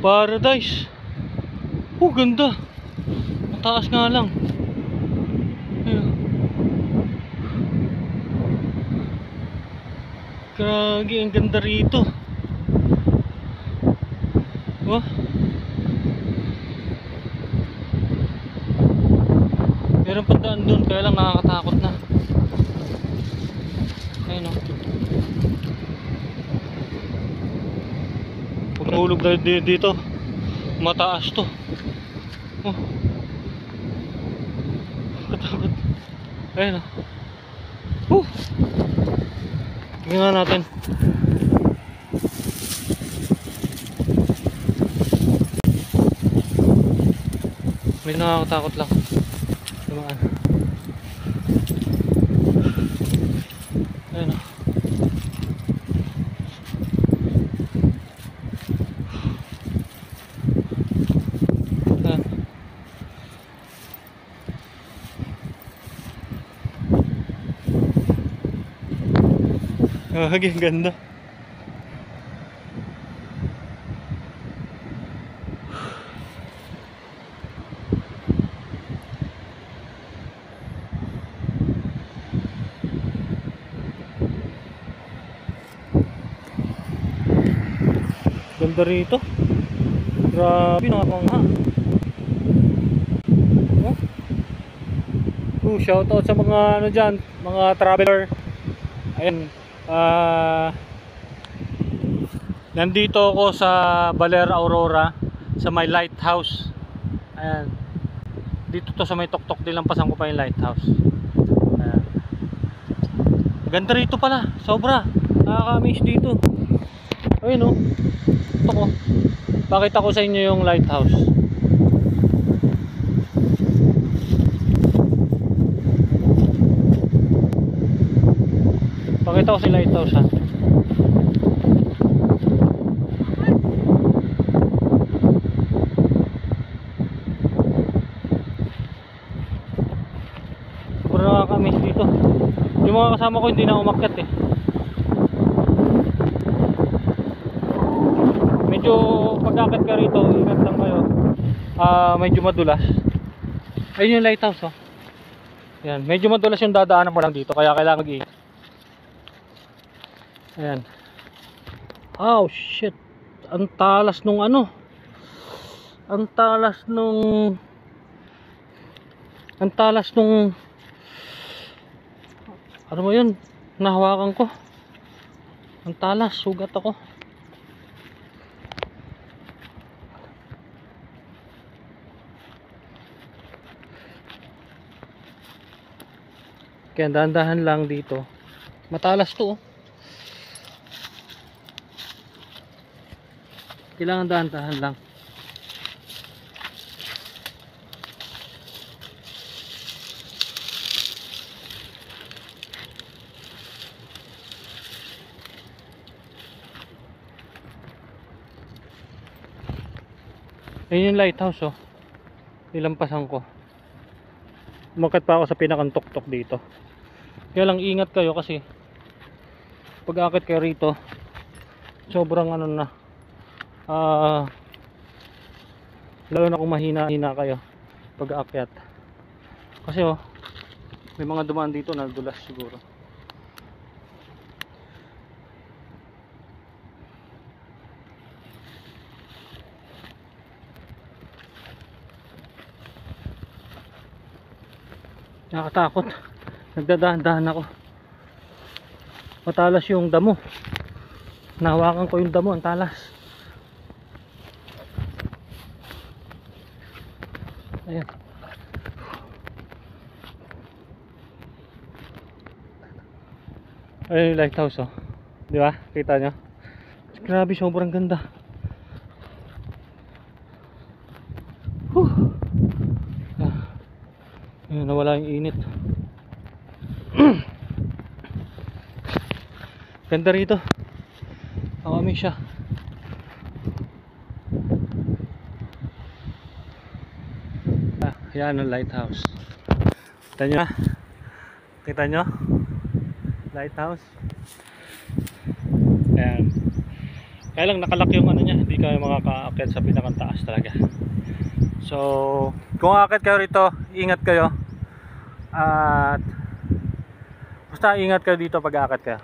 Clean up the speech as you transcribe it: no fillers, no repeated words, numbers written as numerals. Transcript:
Paradise. Oh, ganda. Mataas nga lang. Ayun. Grabe, ang ganda rito. Oh. Meron pa daan doon, kaya lang nakakatakot na. Ayun, oh. Pag nahulog tayo dito, mataas to. Oh. Katakot. Ayun, oh. Tingnan nga natin. May nakakatakot lang. Dumaan. Ayun, oh. Ang ganda. Ganda rito. Grabe, nakakangha. Shout out sa mga ano dyan, mga traveler. Ayan. Nandito ako sa Baler Aurora, sa may lighthouse. Ayan. Dito to sa may tuktok, nilampasan ko pa yung lighthouse. Ayan. Ganda rito pala, sobra. Nakaka-amaze dito. Ayun, oh. Ito ko. Pakita ko sa inyo yung lighthouse. Pakita ko si lighthouse, ha. Sobrang nakaka-amaze dito. Yung mga kasama ko hindi na umakyat eh. Medyo pag-akit ka rito, ingat lang kayo. Medyo madulas. Ayun yung lighthouse, oh. Ayan, medyo madulas yung dadaanan mo lang dito, kaya kailangan mag-iingat. Ayan. Oh shit. Ang talas nung ano. Ang talas nung ano mo yun? Nahawakan ko. Ang talas, sugat ako. Kaya dahan-dahan lang dito. Matalas to, oh. Kailangan dahan-dahan lang. Ayun yung lighthouse, oh. Nilampasan ko. Umakyat pa ako sa pinakang tuktok dito. Kaya lang ingat kayo kasi pag akit kayo rito, sobrang ano na, lalo na kung mahina-hina kayo pag aakyat. Kasi oh, may mga dumaan dito na dulas siguro. Nakakatakot. Nagdadahan-dahan ako. Matalas yung damo. Nahawakan ko yung damo, ang talas. Ayan. Ayun yung lighthouse, oh. Di ba? Kita nyo? Grabe, sobrang ganda. Ayan, nawala yung init. Ganda rito. Ang siya. Ayan ang lighthouse. Kita nyo? Kita nyo? Lighthouse. Ayan. Kaya lang nakalak yung ano niya, hindi kayo makakaakyat sa pinakang taas talaga. So kung aakyat kayo rito, ingat kayo. At basta ingat kayo dito pag aakyat kayo.